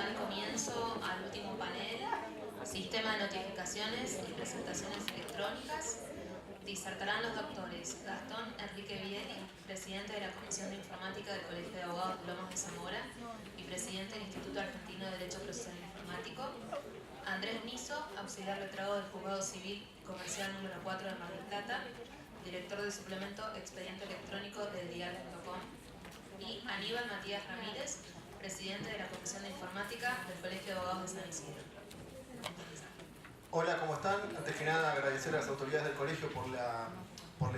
dar comienzo al último panel, Sistema de Notificaciones y Presentaciones Electrónicas. Disertarán los doctores Gastón Enrique Vieri, presidente de la Comisión de Informática del Colegio de Abogados de Lomas de Zamora y presidente del Instituto Argentino de Derecho Procesal Informático; Andrés Niso, auxiliar letrado del Juzgado Civil Comercial número 4 de Mar del Plata, director del suplemento Expediente Electrónico del Diario.com; y Aníbal Matías Ramírez, presidente de la Comisión de Informática del Colegio de Abogados de San Isidro. Hola, ¿cómo están? Antes que nada, agradecer a las autoridades del colegio por la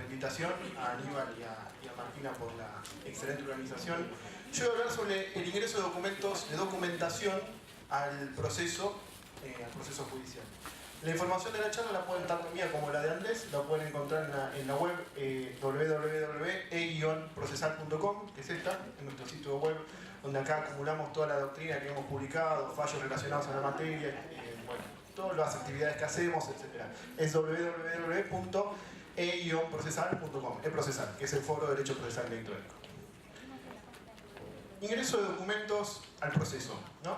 invitación, a Aníbal y a Martina por la excelente organización. Yo voy a hablar sobre el ingreso de documentos, de documentación al proceso judicial. La información de la charla la pueden, tanto mía como la de Andrés, la pueden encontrar en la web www.e-procesal.com, que es esta, en nuestro sitio web, donde acá acumulamos toda la doctrina que hemos publicado, fallos relacionados a la materia, bueno, todas las actividades que hacemos, etc. Es www.e-procesal.com, e-procesal, que es el foro de Derecho Procesal Electrónico. Ingreso de documentos al proceso, ¿no?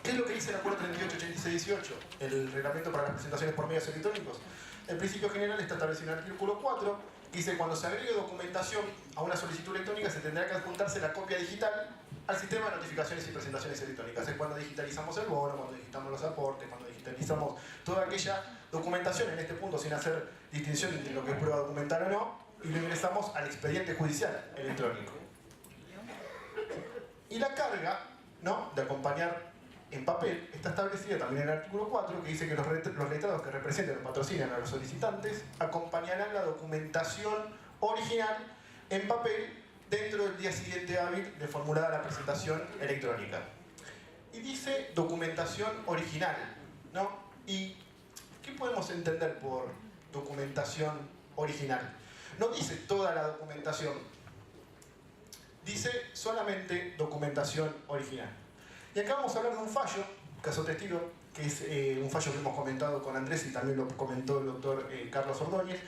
¿Qué es lo que dice el Acuerdo 3886-18? El reglamento para las presentaciones por medios electrónicos. El principio general está establecido en el artículo 4, que dice que cuando se agregue documentación a una solicitud electrónica se tendrá que adjuntarse la copia digital al sistema de notificaciones y presentaciones electrónicas. Es cuando digitalizamos el bono, cuando digitamos los aportes, cuando digitalizamos toda aquella documentación, en este punto sin hacer distinción entre lo que es prueba documental o no, y lo ingresamos al expediente judicial electrónico. Y la carga, ¿no?, de acompañar en papel está establecida también en el artículo 4, que dice que los letrados que representen o patrocinan a los solicitantes acompañarán la documentación original en papel dentro del día siguiente hábil de formulada la presentación electrónica. Y dice documentación original, ¿no? ¿Y qué podemos entender por documentación original? No dice toda la documentación, dice solamente documentación original. Y acá vamos a hablar de un fallo, caso testigo, que es un fallo que hemos comentado con Andrés y también lo comentó el doctor Carlos Ordóñez.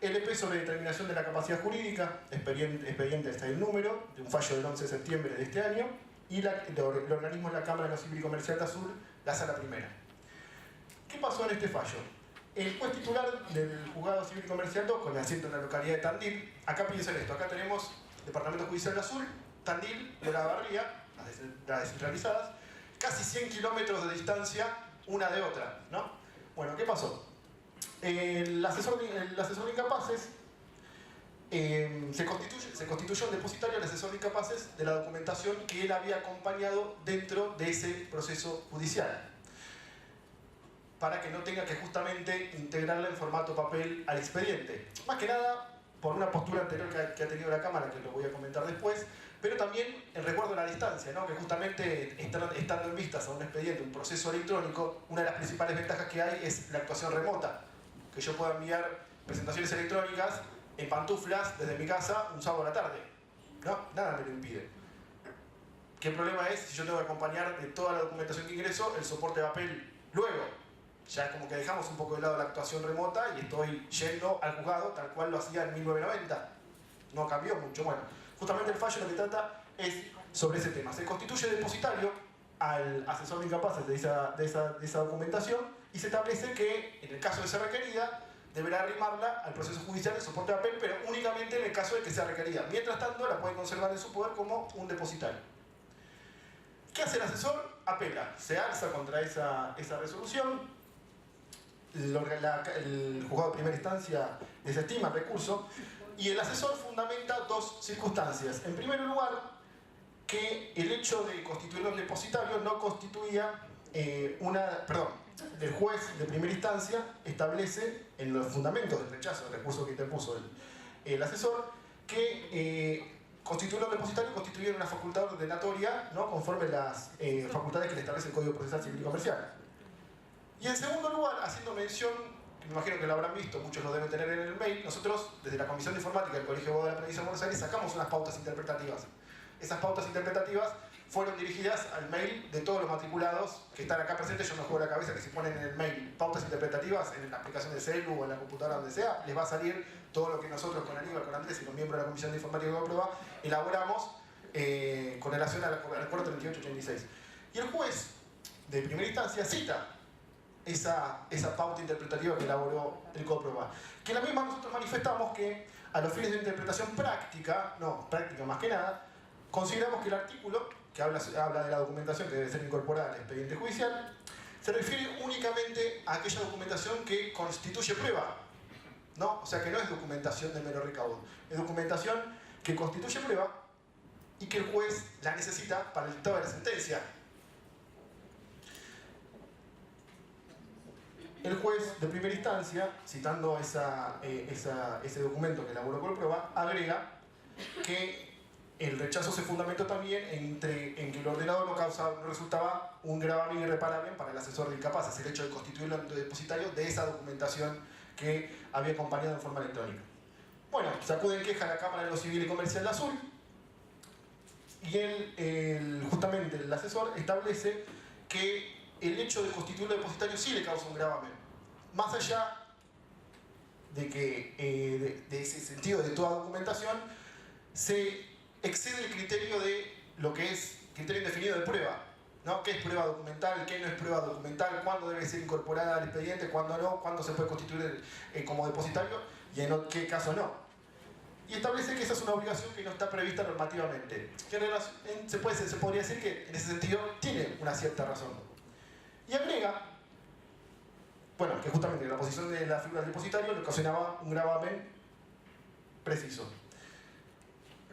LP sobre determinación de la capacidad jurídica, expediente está el número, de un fallo del 11 de septiembre de este año, y el organismo es la Cámara de lo Civil y Comercial de Azul, la Sala Primera. ¿Qué pasó en este fallo? El juez titular del Juzgado Civil y Comercial 2, con asiento en la localidad de Tandil, acá piensen esto, acá tenemos Departamento Judicial de Azul, Tandil y Olavarría, las descentralizadas, casi 100 kilómetros de distancia una de otra, ¿no? Bueno, ¿qué pasó? El asesor de incapaces se constituyó en depositario el asesor de incapaces de la documentación que él había acompañado dentro de ese proceso judicial, para que no tenga que justamente integrarla en formato papel al expediente. Más que nada por una postura anterior que ha tenido la Cámara, que lo voy a comentar después, pero también el resguardo de la distancia, ¿no? Que justamente estando en vistas a un expediente, un proceso electrónico, una de las principales ventajas que hay es la actuación remota, que yo pueda enviar presentaciones electrónicas en pantuflas desde mi casa un sábado a la tarde, ¿no? Nada me lo impide. ¿Qué problema es si yo tengo que acompañar de toda la documentación que ingreso el soporte de papel luego? Ya es como que dejamos un poco de lado la actuación remota y estoy yendo al juzgado tal cual lo hacía en 1990. No cambió mucho. Bueno, justamente el fallo lo que trata es sobre ese tema. Se constituye depositario al asesor de incapaces de esa documentación y se establece que, en el caso de ser requerida, deberá arrimarla al proceso judicial de soporte de papel, pero únicamente en el caso de que sea requerida. Mientras tanto, la puede conservar en su poder como un depositario. ¿Qué hace el asesor? Apela. Se alza contra esa resolución. El juzgado de primera instancia desestima el recurso y el asesor fundamenta dos circunstancias. En primer lugar, que el hecho de constituirlo en depositario no constituía el juez de primera instancia establece en los fundamentos del rechazo del recurso que interpuso el asesor que constituirlo en depositario constituía una facultad ordenatoria, ¿no?, conforme las facultades que le establece el Código Procesal Civil y Comercial. Y en segundo lugar, haciendo mención, que me imagino que lo habrán visto, muchos lo deben tener en el mail, nosotros desde la Comisión de Informática del Colegio de Abogados de la Provincia de Buenos Aires sacamos unas pautas interpretativas. Esas pautas interpretativas fueron dirigidas al mail de todos los matriculados que están acá presentes. Yo me juego la cabeza que si ponen en el mail pautas interpretativas en la aplicación de celu o en la computadora donde sea, les va a salir todo lo que nosotros con Aníbal, con Andrés y los miembros de la Comisión de Informática de la Prueba elaboramos con relación al Acuerdo 3886. Y el juez de primera instancia cita esa pauta interpretativa que elaboró el COPROBA. Que la misma nosotros manifestamos que a los fines de interpretación práctica, no, práctica más que nada, consideramos que el artículo, que habla de la documentación que debe ser incorporada al expediente judicial, se refiere únicamente a aquella documentación que constituye prueba, ¿no? O sea que no es documentación de mero recaudo, es documentación que constituye prueba y que el juez la necesita para el dictado de la sentencia. El juez de primera instancia, citando ese documento que elaboró COPROBA, agrega que el rechazo se fundamentó también en que el ordenado no resultaba un gravamen irreparable para el asesor de incapaces, el hecho de constituirlo en depositario de esa documentación que había acompañado en forma electrónica. Bueno, se acude en queja a la Cámara de lo Civil y Comercial de Azul y justamente el asesor establece que el hecho de constituirlo depositario sí le causa un gravamen. Más allá de que de ese sentido de toda documentación, se excede el criterio de lo que es criterio indefinido de prueba, ¿no? ¿Qué es prueba documental? ¿Qué no es prueba documental? ¿Cuándo debe ser incorporada al expediente? ¿Cuándo no? ¿Cuándo se puede constituir como depositario? ¿Y en qué caso no? Y establece que esa es una obligación que no está prevista normativamente. Que se podría decir que en ese sentido tiene una cierta razón. Y agrega, bueno, que justamente la posición de la figura del depositario le ocasionaba un gravamen preciso.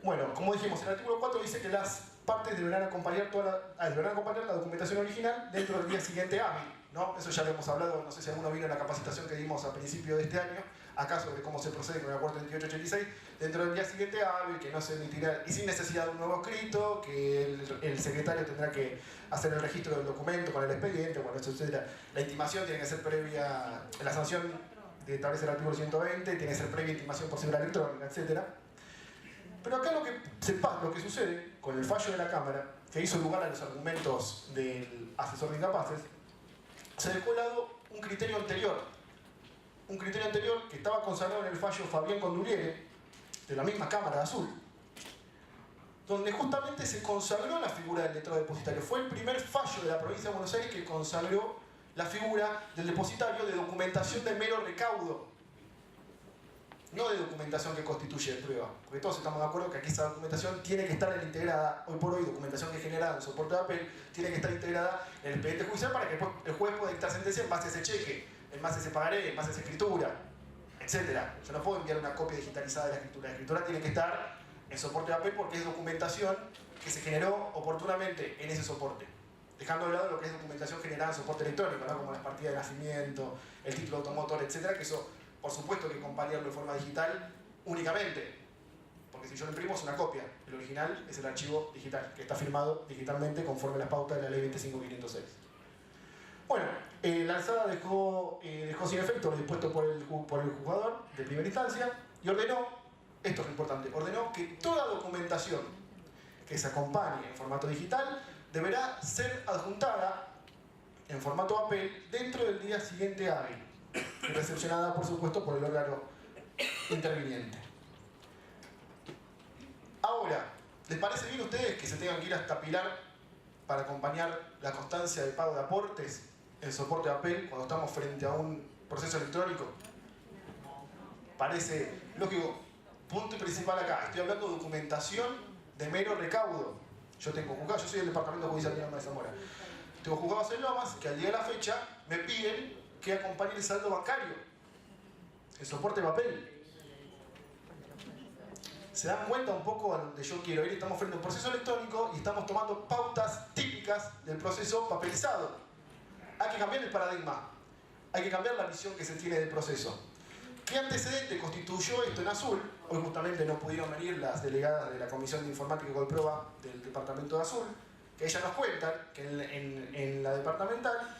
Bueno, como dijimos, el artículo 4 dice que las partes deberán acompañar la documentación original dentro del día siguiente hábil, ¿no? Eso ya lo hemos hablado, no sé si alguno vino en la capacitación que dimos a principio de este año, acá sobre cómo se procede con el acuerdo 2886, dentro del día siguiente hábil, que no se emitirá, y sin necesidad de un nuevo escrito, que el secretario tendrá que hacer el registro del documento con el expediente, bueno, etc. La intimación tiene que ser previa, la sanción que establece el artículo 120, tiene que ser previa intimación por cebra electrónica, etc. Pero acá lo que sucede con el fallo de la Cámara, que hizo lugar a los argumentos del asesor de incapaces, se dejó de lado un criterio anterior que estaba consagrado en el fallo Fabián Conduliere, de la misma Cámara de Azul, donde justamente se consagró la figura del letrado depositario. Fue el primer fallo de la provincia de Buenos Aires que consagró la figura del depositario de documentación de mero recaudo, no de documentación que constituye prueba, porque todos estamos de acuerdo que aquí esa documentación tiene que estar integrada, hoy por hoy, documentación que es generada en soporte de papel, tiene que estar integrada en el expediente judicial para que después el juez pueda dictar sentencia en base a ese cheque, en base a ese pagaré, en base a esa escritura, etc. Yo no puedo enviar una copia digitalizada de la escritura tiene que estar en soporte de papel porque es documentación que se generó oportunamente en ese soporte, dejando de lado lo que es documentación generada en soporte electrónico, ¿no? Como las partidas de nacimiento, el título automotor, etc., que eso por supuesto que acompañarlo de forma digital únicamente, porque si yo lo imprimo es una copia, el original es el archivo digital, que está firmado digitalmente conforme a las pautas de la ley 25506. Bueno, la alzada dejó sin efecto lo dispuesto por el juzgador de primera instancia y ordenó, esto es importante, ordenó que toda documentación que se acompañe en formato digital deberá ser adjuntada en formato papel dentro del día siguiente hábil, recepcionada por supuesto por el órgano interviniente. Ahora, ¿les parece bien a ustedes que se tengan que ir hasta Pilar para acompañar la constancia de pago de aportes en soporte de papel cuando estamos frente a un proceso electrónico? Parece lógico. Punto principal acá, estoy hablando de documentación de mero recaudo. Yo tengo juzgados, yo soy del departamento judicial de Zamora. Tengo juzgados en Lomas que al día de la fecha me piden que acompañe el saldo bancario, el soporte de papel. Se dan cuenta un poco a donde yo quiero ir. Estamos frente a un proceso electrónico y estamos tomando pautas típicas del proceso papelizado. Hay que cambiar el paradigma, hay que cambiar la visión que se tiene del proceso. ¿Qué antecedente constituyó esto en Azul? Hoy justamente no pudieron venir las delegadas de la Comisión de Informática y Colproba del Departamento de Azul, que ellas nos cuentan que en la departamental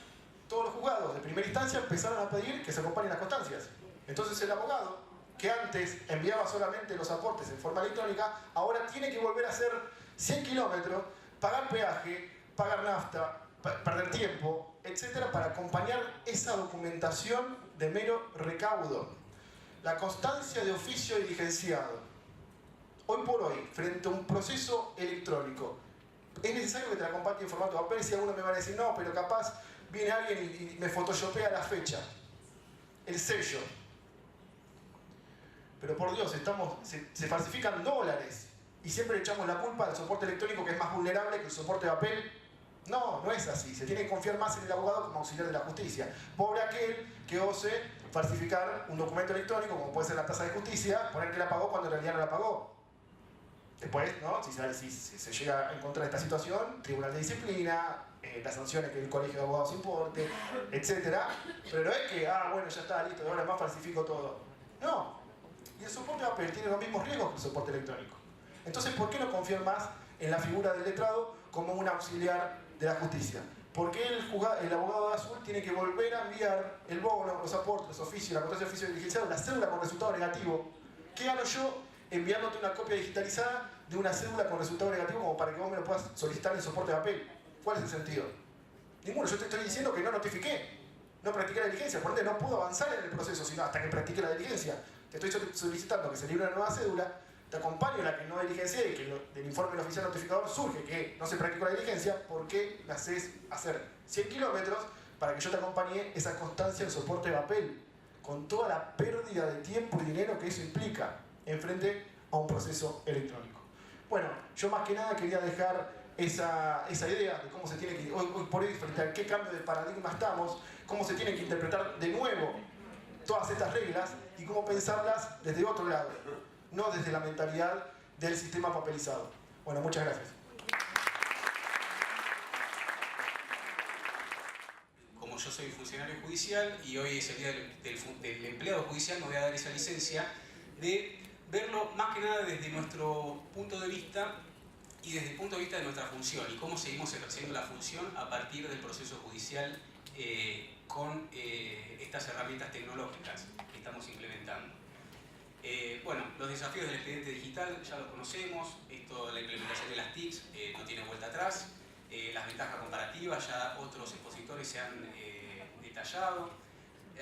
todos los juzgados de primera instancia empezaron a pedir que se acompañen las constancias. Entonces el abogado, que antes enviaba solamente los aportes en forma electrónica, ahora tiene que volver a hacer 100 kilómetros, pagar peaje, pagar nafta, perder tiempo, etc., para acompañar esa documentación de mero recaudo. La constancia de oficio diligenciado. Hoy por hoy, frente a un proceso electrónico Es necesario que te la comparte en formato papel. Si algunos me van a decir, no, pero capaz viene alguien y me photoshopea la fecha, el sello. Pero por Dios, se falsifican dólares y siempre le echamos la culpa al soporte electrónico, que es más vulnerable que el soporte de papel. No, no es así. Se tiene que confiar más en el abogado como auxiliar de la justicia. Pobre aquel que ose falsificar un documento electrónico, como puede ser la tasa de justicia, poner que la pagó cuando en realidad no la pagó. Después, ¿no? Si se llega a encontrar esta situación, tribunal de disciplina, las sanciones que el colegio de abogados importe, etc. Pero no es que, bueno, ya está, listo, ahora más falsifico todo. No. Y el soporte de papel tiene los mismos riesgos que el soporte electrónico. Entonces, ¿por qué no confiar más en la figura del letrado como un auxiliar de la justicia? ¿Por qué el abogado de azul tiene que volver a enviar el bono, los aportes, los oficios, la contratación de oficio diligenciado, la cédula con resultado negativo? ¿Qué gano yo enviándote una copia digitalizada de una cédula con resultado negativo como para que vos me lo puedas solicitar en soporte de papel? ¿Cuál es el sentido? Ninguno. Yo te estoy diciendo que no notifiqué, no practiqué la diligencia, por ende no puedo avanzar en el proceso sino hasta que practique la diligencia. Te estoy solicitando que se libre una nueva cédula, te acompaño en la que no diligencié y que del informe del oficial notificador surge que no se practicó la diligencia. ¿Por qué me haces hacer 100 kilómetros para que yo te acompañe esa constancia en soporte de papel? Con toda la pérdida de tiempo y dinero que eso implica en frente a un proceso electrónico. Bueno, yo más que nada quería dejar esa idea de cómo se tiene que, hoy por hoy, frente a qué cambio de paradigma estamos, cómo se tienen que interpretar de nuevo todas estas reglas y cómo pensarlas desde otro lado, no desde la mentalidad del sistema papelizado. Bueno, muchas gracias. Como yo soy funcionario judicial y hoy es el día del empleado judicial, me voy a dar esa licencia de verlo más que nada desde nuestro punto de vista y desde el punto de vista de nuestra función y cómo seguimos ejerciendo la función a partir del proceso judicial con estas herramientas tecnológicas que estamos implementando. Bueno, los desafíos del expediente digital ya los conocemos, la implementación de las TICs no tiene vuelta atrás, las ventajas comparativas ya otros expositores se han detallado.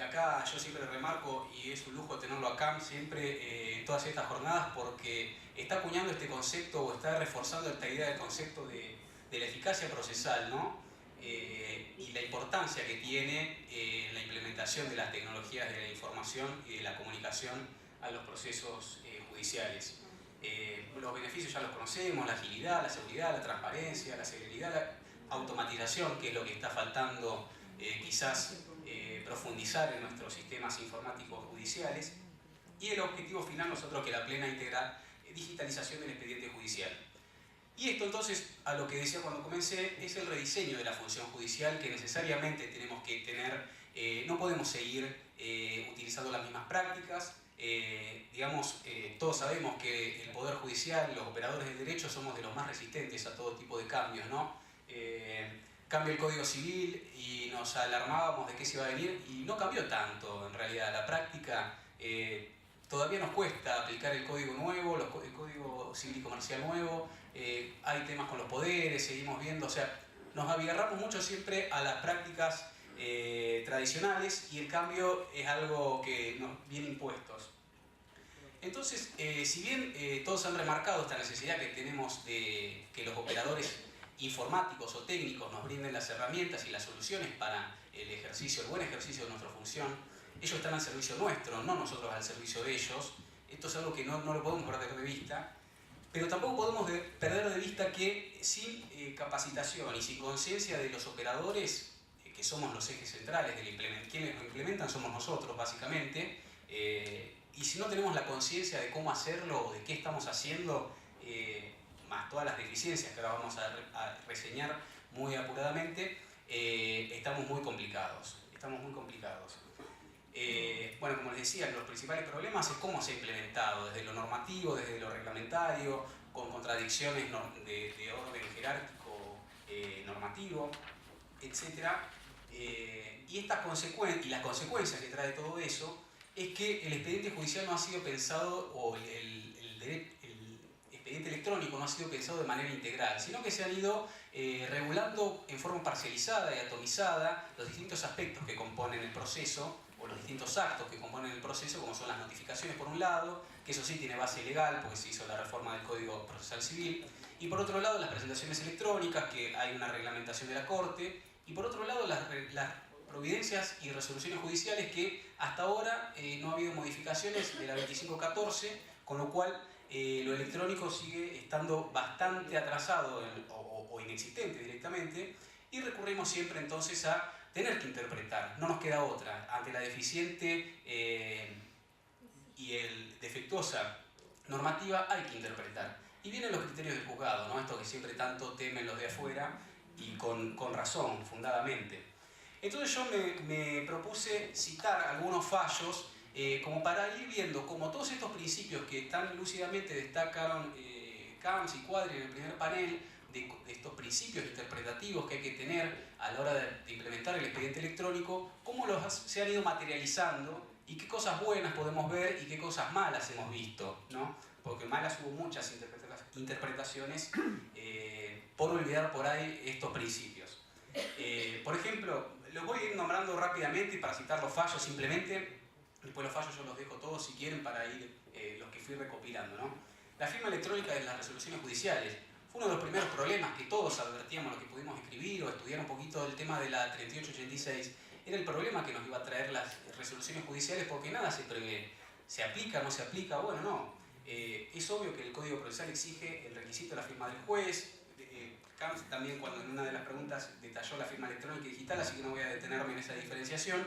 Acá yo siempre remarco, y es un lujo tenerlo acá siempre en todas estas jornadas, porque está acuñando este concepto o está reforzando esta idea del concepto de la eficacia procesal, ¿no? Y la importancia que tiene la implementación de las tecnologías de la información y de la comunicación a los procesos judiciales. Los beneficios ya los conocemos, la agilidad, la seguridad, la transparencia, la celeridad, la automatización, que es lo que está faltando quizás profundizar en nuestros sistemas informáticos judiciales, y el objetivo final nosotros que la plena íntegra digitalización del expediente judicial. Y esto entonces, a lo que decía cuando comencé, es el rediseño de la función judicial que necesariamente tenemos que tener. No podemos seguir utilizando las mismas prácticas. Todos sabemos que el Poder Judicial, los operadores del derecho, somos de los más resistentes a todo tipo de cambios, ¿no? Cambia el Código Civil y nos alarmábamos de qué se iba a venir y no cambió tanto en realidad. La práctica todavía nos cuesta aplicar el código nuevo, el Código Civil y Comercial nuevo, hay temas con los poderes, seguimos viendo, o sea, nos agarramos mucho siempre a las prácticas tradicionales y el cambio es algo que nos viene impuestos. Entonces, si bien todos han remarcado esta necesidad que tenemos de que los operadores informáticos o técnicos nos brinden las herramientas y las soluciones para el buen ejercicio de nuestra función, ellos están al servicio nuestro, no nosotros al servicio de ellos. Esto es algo que no lo podemos perder de vista, pero tampoco podemos perder de vista que sin capacitación y sin conciencia de los operadores, que somos los ejes centrales, quienes lo implementan somos nosotros básicamente, y si no tenemos la conciencia de cómo hacerlo o de qué estamos haciendo, más todas las deficiencias que ahora vamos a reseñar muy apuradamente, estamos muy complicados. Bueno, como les decía, los principales problemas es cómo se ha implementado, desde lo normativo, desde lo reglamentario, con contradicciones de orden jerárquico normativo, etc. Y las consecuencias que trae todo eso es que el expediente judicial no ha sido pensado, o el expediente electrónico no ha sido pensado de manera integral, sino que se han ido regulando en forma parcializada y atomizada los distintos aspectos que componen el proceso, o los distintos actos que componen el proceso, como son las notificaciones por un lado, que eso sí tiene base legal porque se hizo la reforma del Código Procesal Civil, Y por otro lado, las presentaciones electrónicas, que hay una reglamentación de la Corte. Y por otro lado, las providencias y resoluciones judiciales que hasta ahora no ha habido modificaciones de la 2514, con lo cual lo electrónico sigue estando bastante atrasado o inexistente directamente, y recurrimos siempre entonces a tener que interpretar, no nos queda otra, ante la deficiente y el defectuosa normativa hay que interpretar. Y vienen los criterios del juzgado, ¿no? Esto que siempre tanto temen los de afuera, y con razón, fundadamente. Entonces yo me propuse citar algunos fallos como para ir viendo cómo todos estos principios que tan lúcidamente destacaron Camps y Quadri en el primer panel, de estos principios interpretativos que hay que tener a la hora de implementar el expediente electrónico, cómo se han ido materializando y qué cosas buenas podemos ver y qué cosas malas hemos visto, ¿no? Porque malas hubo muchas interpretaciones por olvidar por ahí estos principios. Por ejemplo, los voy a ir nombrando rápidamente para citar los fallos simplemente. Después los fallos yo los dejo todos si quieren para ir los que fui recopilando, ¿no? La firma electrónica de las resoluciones judiciales fue uno de los primeros problemas que todos advertíamos, los que pudimos escribir o estudiar un poquito del tema de la 3886. Era el problema que nos iba a traer las resoluciones judiciales, porque nada se prevé. ¿Se aplica, no se aplica? Bueno, no. Es obvio que el Código Procesal exige el requisito de la firma del juez. Camps también, cuando en una de las preguntas detalló la firma electrónica y digital, así que no voy a detenerme en esa diferenciación.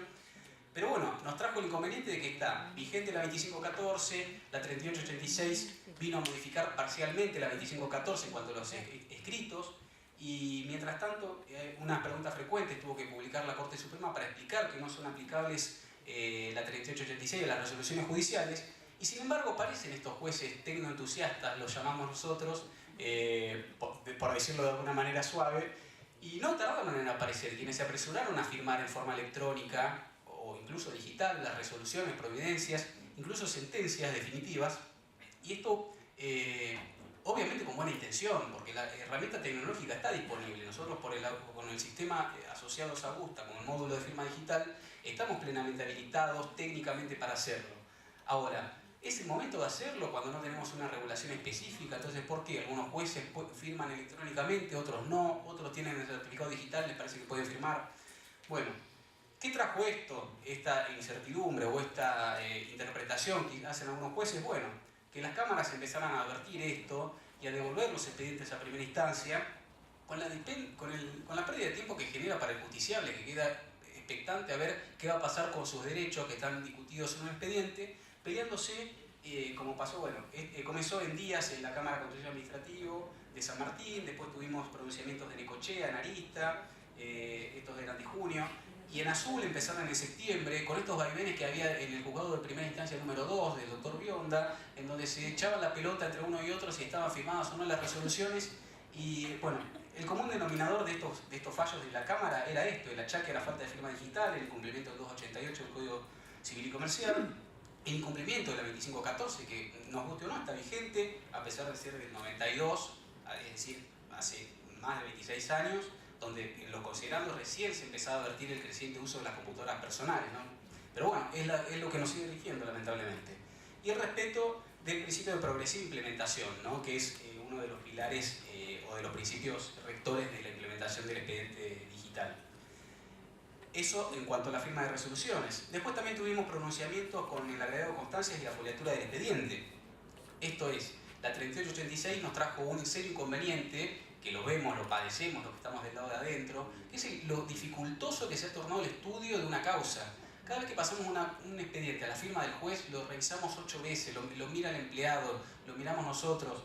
Pero bueno, nos trajo el inconveniente de que está vigente la 2514, la 3886 vino a modificar parcialmente la 2514 en cuanto a los escritos, y mientras tanto, una pregunta frecuente tuvo que publicar la Corte Suprema para explicar que no son aplicables la 3886 a las resoluciones judiciales, y sin embargo aparecen estos jueces tecnoentusiastas, los llamamos nosotros, por decirlo de alguna manera suave, y no tardaron en aparecer quienes se apresuraron a firmar en forma electrónica o incluso digital las resoluciones, providencias, incluso sentencias definitivas, y esto obviamente con buena intención, porque la herramienta tecnológica está disponible. Nosotros con el sistema asociados a Gusta, con el módulo de firma digital, estamos plenamente habilitados técnicamente para hacerlo. Ahora, es el momento de hacerlo cuando no tenemos una regulación específica. Entonces, ¿por qué? Algunos jueces firman electrónicamente, otros no, otros tienen el certificado digital, les parece que pueden firmar. Bueno, ¿qué trajo esto, esta incertidumbre o esta interpretación que hacen algunos jueces? Bueno, que las cámaras empezaran a advertir esto y a devolver los expedientes a primera instancia con la pérdida de tiempo que genera para el justiciable, que queda expectante a ver qué va a pasar con sus derechos que están discutidos en un expediente, peleándose, como pasó, bueno, comenzó en Díaz en la Cámara de Contencioso Administrativo de San Martín, después tuvimos pronunciamientos de Necochea, en Arista, estos eran de junio, y en Azul empezaron en septiembre, con estos vaivenes que había en el juzgado de primera instancia número 2 del doctor Bionda, en donde se echaba la pelota entre uno y otro si estaban firmadas o no las resoluciones, y bueno, el común denominador de estos fallos de la Cámara era esto: el achaque a la falta de firma digital, el incumplimiento del 288 del Código Civil y Comercial, el incumplimiento de la 2514, que nos guste o no está vigente, a pesar de ser del 92, es decir, hace más de 26 años, donde en los considerandos recién se empezaba a advertir el creciente uso de las computadoras personales, ¿no? Pero bueno, es lo que nos sigue rigiendo, lamentablemente. Y el respeto del principio de progresiva implementación, ¿no? Que es uno de los pilares o de los principios rectores de la implementación del expediente digital. Eso en cuanto a la firma de resoluciones. Después también tuvimos pronunciamientos con el agregado de constancias y la foliatura del expediente. Esto es, la 3886 nos trajo un serio inconveniente, que lo vemos, lo padecemos, los que estamos del lado de adentro, que es lo dificultoso que se ha tornado el estudio de una causa. Cada vez que pasamos un expediente a la firma del juez, lo revisamos 8 veces, lo mira el empleado, lo miramos nosotros.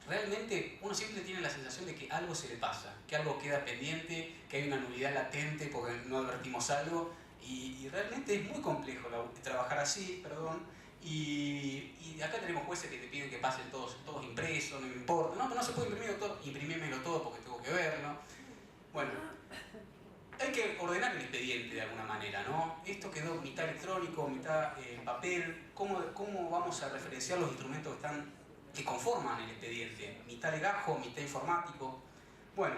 Realmente uno siempre tiene la sensación de que algo se le pasa, que algo queda pendiente, que hay una nulidad latente porque no advertimos algo, y realmente es muy complejo trabajar así, y acá tenemos jueces que te piden que pasen todos impresos, no me importa, no, pero no se puede imprimir, doctor, imprimímelo todo porque tengo que verlo. Bueno, hay que ordenar el expediente de alguna manera, ¿no? Esto quedó mitad electrónico, mitad papel. ¿Cómo vamos a referenciar los instrumentos que conforman el expediente? Mitad legajo, mitad informático. Bueno,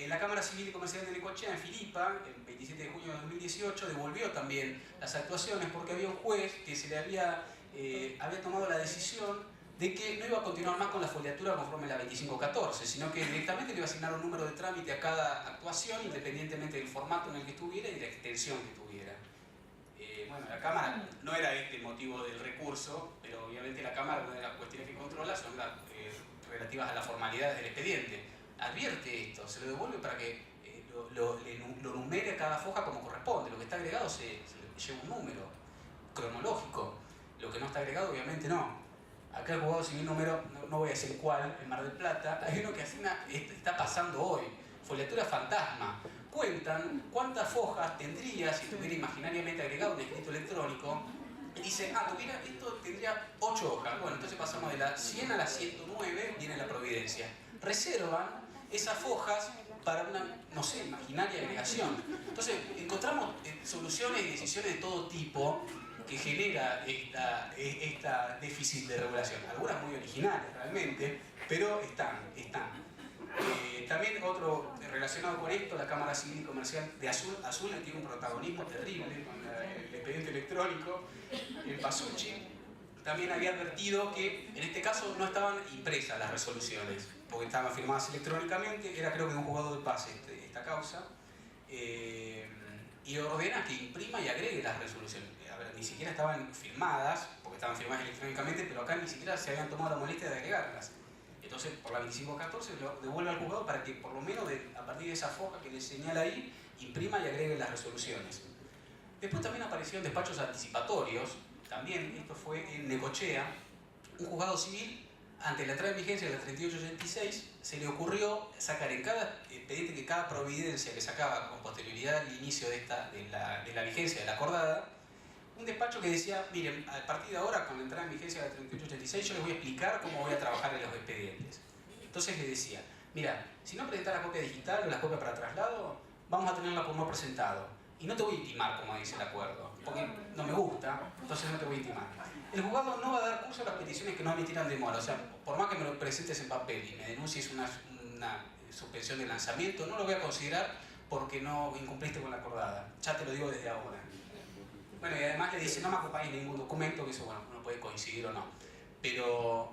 la Cámara Civil y Comercial de Necochea, en Filipa, el 27 de junio de 2018, devolvió también las actuaciones porque había un juez que se le había tomado la decisión de que no iba a continuar más con la foliatura conforme la 2514, sino que directamente le iba a asignar un número de trámite a cada actuación, independientemente del formato en el que estuviera y de la extensión que tuviera. Bueno, la Cámara no era este el motivo del recurso, pero obviamente la Cámara, una de las cuestiones que controla son las relativas a las formalidades del expediente. Advierte esto, se lo devuelve para que lo numere a cada foja como corresponde. Lo que está agregado se lleva un número cronológico, lo que no está agregado obviamente no. Acá el juzgado civil número, no voy a decir cuál, en Mar del Plata, hay uno que asigna, está pasando hoy, foliatura fantasma. Cuentan cuántas fojas tendría si tuviera imaginariamente agregado un escrito electrónico. Y dice, esto tendría 8 hojas. Bueno, entonces pasamos de la 100 a la 109, viene la providencia. Reservan esas fojas para una, no sé, imaginaria agregación. Entonces, encontramos soluciones y decisiones de todo tipo que genera esta déficit de regulación. Algunas muy originales realmente, pero están. También otro relacionado con esto, la Cámara Civil y Comercial de Azul tiene un protagonismo terrible con el expediente electrónico. El Pasucci también había advertido que en este caso no estaban impresas las resoluciones, porque estaban firmadas electrónicamente, era creo que de un juzgado de paz esta causa, y ordena que imprima y agregue las resoluciones. A ver, ni siquiera estaban firmadas, porque estaban firmadas electrónicamente, pero acá ni siquiera se habían tomado la molestia de agregarlas. Entonces, por la 2514 lo devuelve al juzgado para que por lo menos a partir de esa foja que le señala ahí, imprima y agregue las resoluciones. Después también aparecieron despachos anticipatorios, también esto fue en Necochea, un juzgado civil, ante la entrada en vigencia de la 3886, se le ocurrió sacar en cada expediente, que cada providencia que sacaba con posterioridad al inicio de la vigencia de la acordada, un despacho que decía, miren, a partir de ahora, con la entrada en vigencia de la 3886, yo les voy a explicar cómo voy a trabajar en los expedientes. Entonces le decía, mira, si no presentas la copia digital o la copia para traslado, vamos a tenerla por no presentado. Y no te voy a intimar, como dice el acuerdo, porque no me gusta, entonces no te voy a intimar. El juzgado no va a dar curso a las peticiones que no admitieran demora, o sea, por más que me lo presentes en papel y me denuncies una suspensión de lanzamiento, no lo voy a considerar porque no incumpliste con la acordada. Ya te lo digo desde ahora. Bueno, y además le dice, no me acompañes ningún documento, que eso, bueno, uno puede coincidir o no. Pero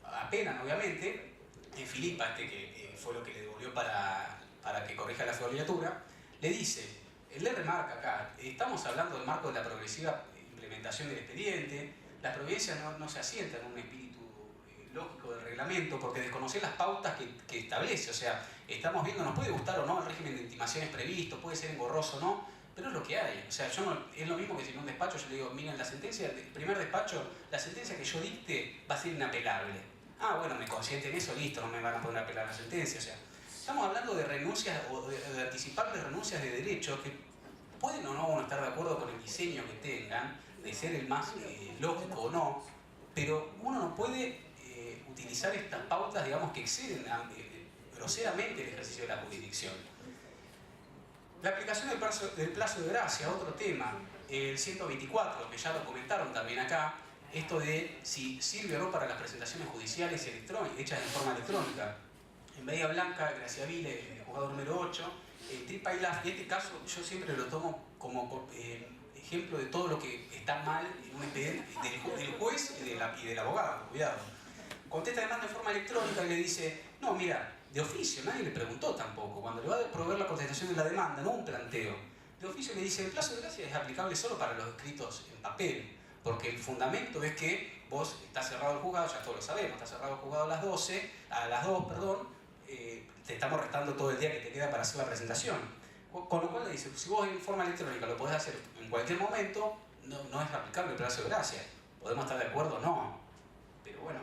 apenas, obviamente, en Filipa, que fue lo que le devolvió para que corrija la foliatura, le dice, él le remarca acá, estamos hablando del marco de la progresiva implementación del expediente, la providencia no se asienta en un espíritu lógico del reglamento, porque desconocer las pautas que establece, o sea, estamos viendo, nos puede gustar o no el régimen de intimaciones previsto, puede ser engorroso o no, pero es lo que hay. O sea, es lo mismo que si en un despacho yo le digo, miren, la sentencia, el primer despacho, la sentencia que yo dicte va a ser inapelable. Ah, bueno, me consienten eso, listo, no me van a poder apelar la sentencia. O sea, estamos hablando de renuncias o de anticiparles renuncias de derechos que pueden o no uno estar de acuerdo con el diseño que tengan, de ser el más lógico o no, pero uno no puede utilizar estas pautas, digamos, que exceden groseramente el ejercicio de la jurisdicción. La aplicación del plazo de gracia, otro tema, el 124, que ya lo comentaron también acá, esto de si sirve o no para las presentaciones judiciales hechas de forma electrónica. En Bahía Blanca, Gracia Vile, el juzgado número 8, Tripa y Laf, y este caso yo siempre lo tomo como ejemplo de todo lo que está mal en un expediente del juez y del abogado, cuidado. Contesta demanda en forma electrónica y le dice, no, mira, de oficio, nadie le preguntó tampoco, cuando le va a proveer la contestación de la demanda, no un planteo. De oficio le dice, el plazo de gracia es aplicable solo para los escritos en papel, porque el fundamento es que vos está cerrado el juzgado, ya todos lo sabemos, está cerrado el juzgado a las 2, te estamos restando todo el día que te queda para hacer la presentación. Con lo cual le dice, si vos en forma electrónica lo podés hacer en cualquier momento, no es aplicable el plazo de gracia. ¿Podemos estar de acuerdo? No. Pero bueno,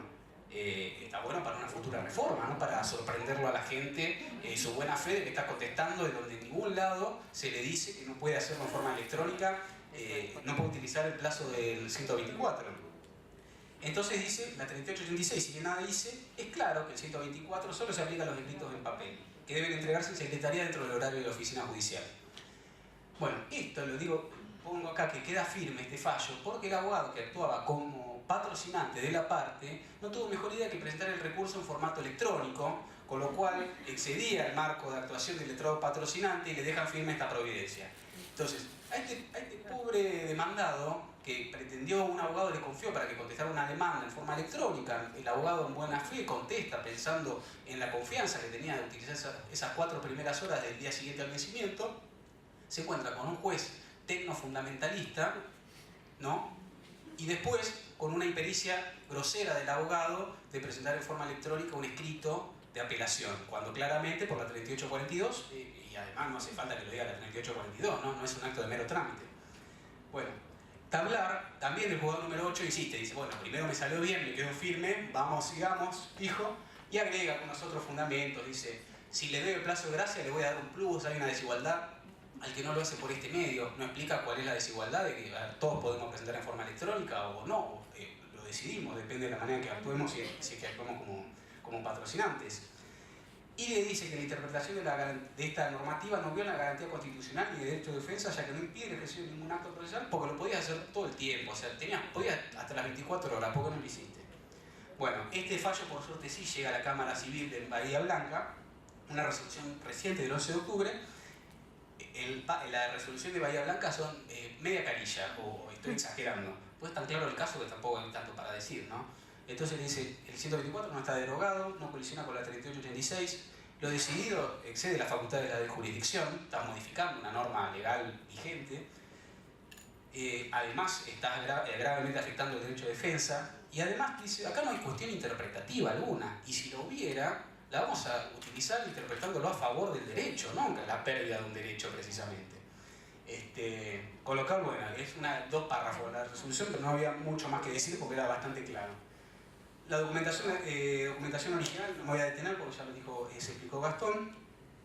está bueno para una futura reforma, ¿no? Para sorprenderlo a la gente, su buena fe de que está contestando de donde en ningún lado se le dice que no puede hacerlo en forma electrónica, no puede utilizar el plazo del 124. Entonces dice, la 3886, si bien nada dice, es claro que el 124 solo se aplica a los escritos en papel, que deben entregarse en secretaría dentro del horario de la oficina judicial. Bueno, esto lo digo, pongo acá que queda firme este fallo, porque el abogado que actuaba como patrocinante de la parte no tuvo mejor idea que presentar el recurso en formato electrónico, con lo cual excedía el marco de actuación del letrado patrocinante y le dejan firme esta providencia. Entonces, a este pobre demandado que pretendió, un abogado le confió para que contestara una demanda en forma electrónica, el abogado en buena fe contesta pensando en la confianza que tenía de utilizar esas 4 primeras horas del día siguiente al vencimiento, se encuentra con un juez tecnofundamentalista, ¿no? Y después con una impericia grosera del abogado de presentar en forma electrónica un escrito de apelación, cuando claramente por la 3842, y además no hace falta que lo diga la 3842, ¿no? No es un acto de mero trámite. Bueno, tablar, también el jugador número 8 insiste, dice, bueno, primero me salió bien, me quedo firme, vamos, sigamos, hijo, y agrega algunos otros fundamentos, dice, si le doy el plazo de gracia le voy a dar un plus, hay una desigualdad al que no lo hace por este medio, no explica cuál es la desigualdad de que todos podemos presentar en forma electrónica o no, lo decidimos, depende de la manera en que actuemos, si es que actuamos como patrocinantes. Y le dice que la interpretación de esta normativa no viola la garantía constitucional ni de derecho de defensa, ya que no impide el ejercicio de ningún acto procesal, porque lo podías hacer todo el tiempo, o sea, podías hasta las 24 horas, ¿por qué no lo hiciste? Bueno, este fallo por suerte sí llega a la Cámara Civil de Bahía Blanca, una resolución reciente del 11 de octubre. La resolución de Bahía Blanca son media carilla, o estoy exagerando, pues es tan claro el caso que tampoco hay tanto para decir, ¿no? Entonces le dice, el 124 no está derogado, no colisiona con la 3886, lo decidido excede las facultades de la jurisdicción, está modificando una norma legal vigente, además está gravemente afectando el derecho de defensa, y además dice, acá no hay cuestión interpretativa alguna, y si lo hubiera, la vamos a utilizar interpretándolo a favor del derecho, no la pérdida de un derecho precisamente. Con lo cual, bueno, es 2 párrafos la resolución, pero no había mucho más que decir porque era bastante claro. La documentación original no me voy a detener porque ya lo dijo, se explicó Gastón.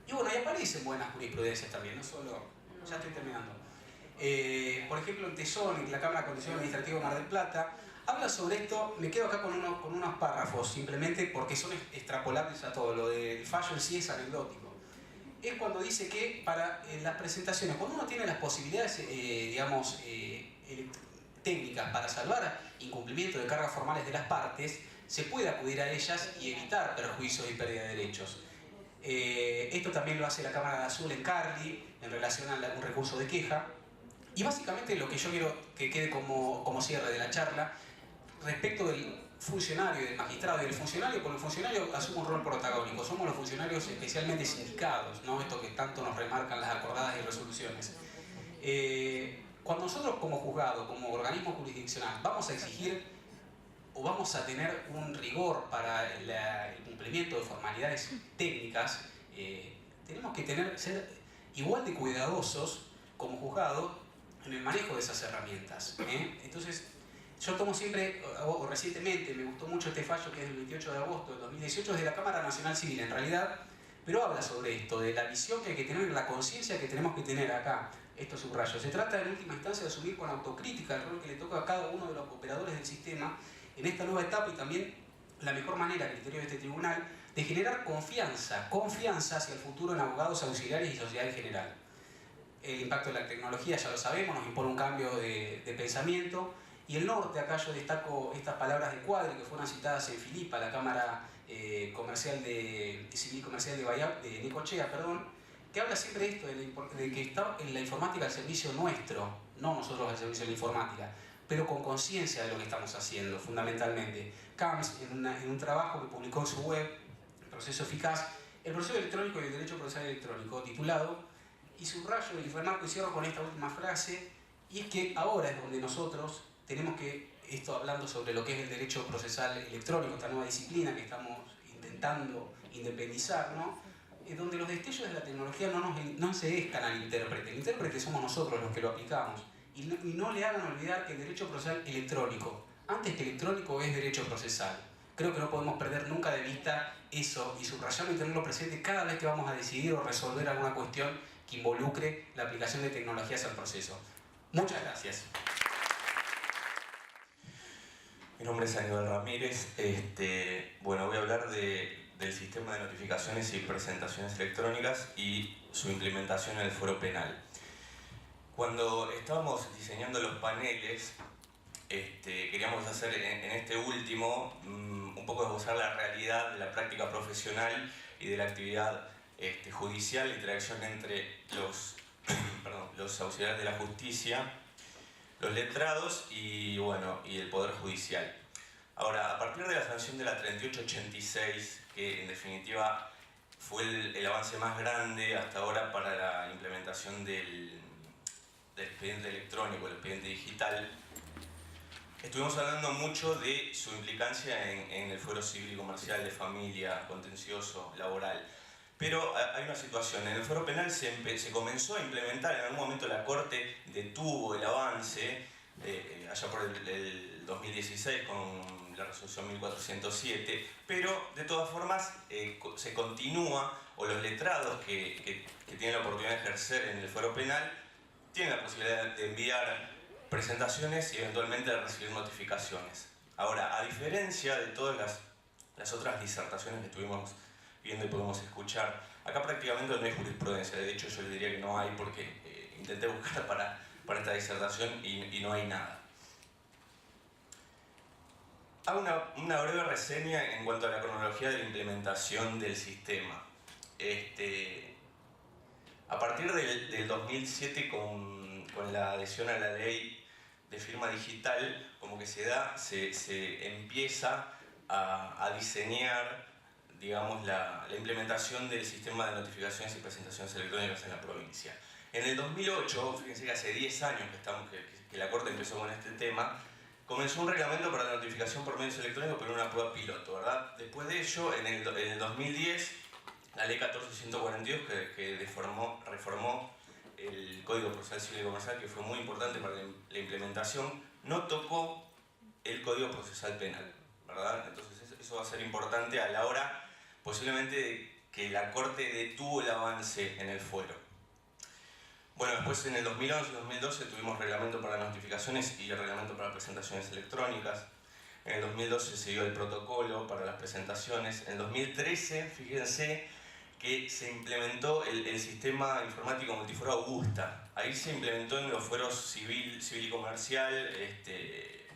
Y bueno, ahí aparecen buenas jurisprudencias también, no solo, ya estoy terminando. Por ejemplo, en Tesón, en la Cámara de Contencioso Administrativo de Mar del Plata, habla sobre esto, me quedo acá con unos párrafos, simplemente porque son extrapolables a todo, lo del fallo en sí es anecdótico. Es cuando dice que para las presentaciones, cuando uno tiene las posibilidades, técnicas para salvar incumplimiento de cargas formales de las partes, se puede acudir a ellas y evitar perjuicios y pérdida de derechos. Esto también lo hace la Cámara de Azul en Carli, en relación a un recurso de queja. Y básicamente lo que yo quiero que quede como cierre de la charla, respecto del funcionario y del magistrado y del funcionario, con el funcionario asume un rol protagónico, somos los funcionarios especialmente sindicados, ¿no? Esto que tanto nos remarcan las acordadas y resoluciones. Cuando nosotros como juzgado, como organismo jurisdiccional, vamos a exigir o vamos a tener un rigor para el cumplimiento de formalidades técnicas, tenemos que ser igual de cuidadosos como juzgado en el manejo de esas herramientas. Entonces, yo tomo siempre, o recientemente, me gustó mucho este fallo que es del 28 de agosto del 2018, es de la Cámara Nacional Civil en realidad, pero habla sobre esto, de la visión que hay que tener, la conciencia que tenemos que tener acá, estos subrayos. Se trata en última instancia de asumir con autocrítica el rol que le toca a cada uno de los operadores del sistema en esta nueva etapa y también la mejor manera, a criterio de este tribunal, de generar confianza hacia el futuro en abogados auxiliares y sociedad en general. El impacto de la tecnología, ya lo sabemos, nos impone un cambio de pensamiento. Y el norte, acá yo destaco estas palabras de Cuadri que fueron citadas en Filipa, la Cámara Civil Comercial de Necochea, que habla siempre de esto, de que está en la informática al servicio nuestro, no nosotros al servicio de la informática, pero con conciencia de lo que estamos haciendo, fundamentalmente. Camps, en un trabajo que publicó en su web, Proceso Eficaz, el proceso electrónico y el derecho procesal electrónico, titulado, y subrayo y remarco y cierro con esta última frase, y es que ahora es donde nosotros tenemos que, esto hablando sobre lo que es el derecho procesal electrónico, esta nueva disciplina que estamos intentando independizar, ¿no? Donde los destellos de la tecnología no se descan al intérprete. El intérprete somos nosotros los que lo aplicamos. Y no le hagan olvidar que el derecho procesal electrónico, antes que electrónico, es derecho procesal. Creo que no podemos perder nunca de vista eso y subrayarlo y tenerlo presente cada vez que vamos a decidir o resolver alguna cuestión que involucre la aplicación de tecnologías al proceso. Muchas gracias. Mi nombre es Aníbal Ramírez. Bueno, voy a hablar del sistema de notificaciones y presentaciones electrónicas y su implementación en el foro penal. Cuando estábamos diseñando los paneles, queríamos hacer en este último un poco esbozar la realidad de la práctica profesional y de la actividad judicial, la interacción entre los auxiliares de la justicia, los letrados y el Poder Judicial. Ahora, a partir de la sanción de la 3886, que en definitiva fue el avance más grande hasta ahora para la implementación del expediente electrónico, el expediente digital, estuvimos hablando mucho de su implicancia en el fuero civil y comercial, de familia, contencioso, laboral. Pero hay una situación, en el fuero penal se comenzó a implementar, en algún momento la Corte detuvo el avance, allá por el 2016 con la resolución 1407, pero de todas formas se continúa, o los letrados que tienen la oportunidad de ejercer en el fuero penal tienen la posibilidad de enviar presentaciones y eventualmente de recibir notificaciones. Ahora, a diferencia de todas las otras disertaciones que estuvimos viendo y podemos escuchar, acá prácticamente no hay jurisprudencia, de hecho yo le diría que no hay porque intenté buscar para esta disertación y no hay nada. Hago una breve reseña en cuanto a la cronología de la implementación del sistema. A partir del 2007, con la adhesión a la ley de firma digital, como que se empieza a diseñar, digamos, la implementación del sistema de notificaciones y presentaciones electrónicas en la provincia. En el 2008, fíjense que hace 10 años que la Corte empezó con este tema, comenzó un reglamento para la notificación por medios electrónicos, pero una prueba piloto, ¿verdad? Después de ello, en el 2010, la ley 14142 que reformó el Código Procesal Civil y Comercial, que fue muy importante para la implementación, no tocó el Código Procesal Penal, ¿verdad? Entonces eso va a ser importante a la hora, posiblemente, de que la Corte detuvo el avance en el fuero. Bueno, después en el 2011 y 2012 tuvimos reglamento para notificaciones y el reglamento para presentaciones electrónicas. En el 2012 se dio el protocolo para las presentaciones. En el 2013, fíjense que se implementó el sistema informático multiforo Augusta. Ahí se implementó en los fueros civil y comercial,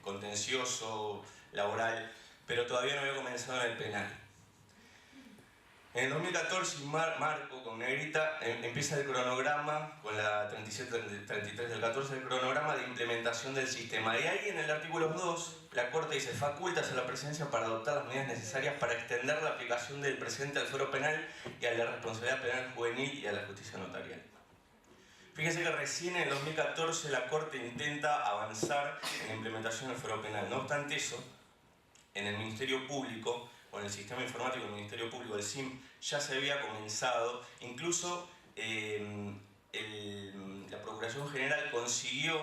contencioso, laboral, pero todavía no había comenzado en el penal. En el 2014, marco con negrita, empieza el cronograma, con la 3733 del 14, el cronograma de implementación del sistema. Y ahí en el artículo 2, la Corte dice: facultas a la presidencia para adoptar las medidas necesarias para extender la aplicación del presente al fuero penal y a la responsabilidad penal juvenil y a la justicia notarial. Fíjense que recién en el 2014 la Corte intenta avanzar en la implementación del fuero penal. No obstante eso, en el Ministerio Público, con el sistema informático del Ministerio Público, el SIM, ya se había comenzado. Incluso la Procuración General consiguió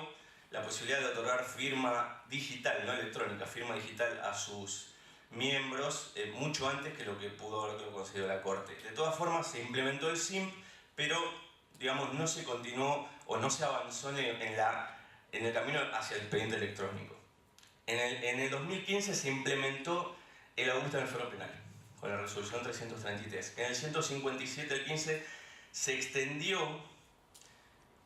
la posibilidad de otorgar firma digital, no electrónica, firma digital a sus miembros mucho antes que lo que pudo haber conseguido la Corte. De todas formas, se implementó el SIM, pero digamos, no se continuó o no se avanzó en el camino hacia el expediente electrónico. En el 2015 se implementó el Augusta en el fuero penal, con la resolución 333. En el 157 del 15 se extendió,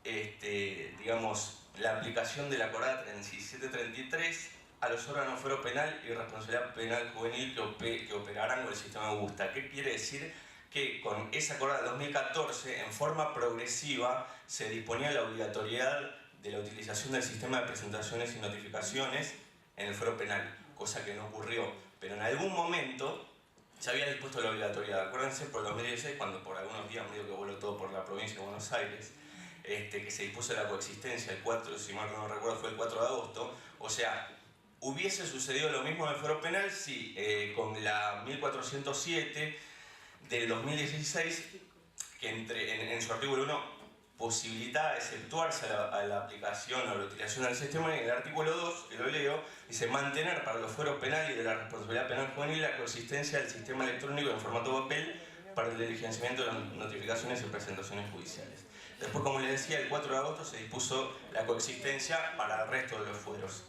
digamos, la aplicación de la acordada 3733 a los órganos fuero penal y responsabilidad penal juvenil que operarán con el sistema Augusta. ¿Qué quiere decir? Que con esa acordada de 2014, en forma progresiva, se disponía la obligatoriedad de la utilización del sistema de presentaciones y notificaciones en el fuero penal, cosa que no ocurrió. Pero en algún momento se había dispuesto la obligatoriedad. Acuérdense por el 2016, cuando por algunos días medio que voló todo por la provincia de Buenos Aires, que se dispuso la coexistencia, el 4, si mal no recuerdo, fue el 4 de agosto. O sea, hubiese sucedido lo mismo en el fuero penal si con la 1407 del 2016, que en su artículo 1 posibilitaba exceptuarse a la aplicación o la utilización del sistema, y en el artículo 2, que lo leo, dice: mantener para los fueros penales y de la responsabilidad penal juvenil la coexistencia del sistema electrónico en formato papel para el diligenciamiento de las notificaciones y presentaciones judiciales. Después, como les decía, el 4 de agosto se dispuso la coexistencia para el resto de los fueros.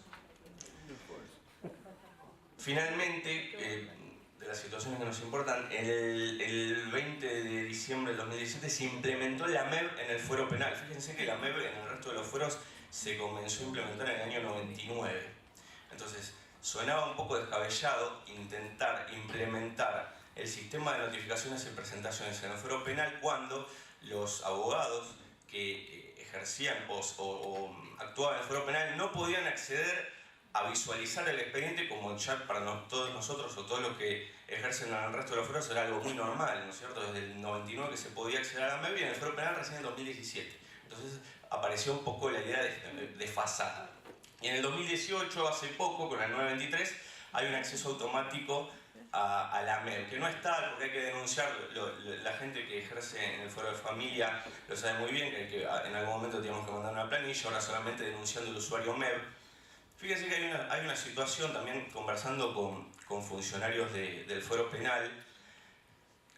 Finalmente, de las situaciones que nos importan, el 20 de diciembre del 2017 se implementó la MEB en el fuero penal. Fíjense que la MEB en el resto de los fueros se comenzó a implementar en el año 99. Entonces, sonaba un poco descabellado intentar implementar el sistema de notificaciones y presentaciones en el fuero penal cuando los abogados que ejercían o actuaban en el fuero penal no podían acceder a visualizar el expediente, como ya para todos nosotros o todos los que ejercen en el resto de los fueros era algo muy normal, ¿no es cierto? Desde el 99 que se podía acceder a la MEB y en el fuero penal recién en el 2017. Entonces apareció un poco la idea desfasada. Y en el 2018, hace poco, con la 923, hay un acceso automático a la MEB, que no está porque hay que denunciar, la gente que ejerce en el fuero de familia lo sabe muy bien, que en algún momento teníamos que mandar una planilla, ahora solamente denunciando el usuario MEB. Fíjense que hay una situación también conversando con funcionarios del fuero penal,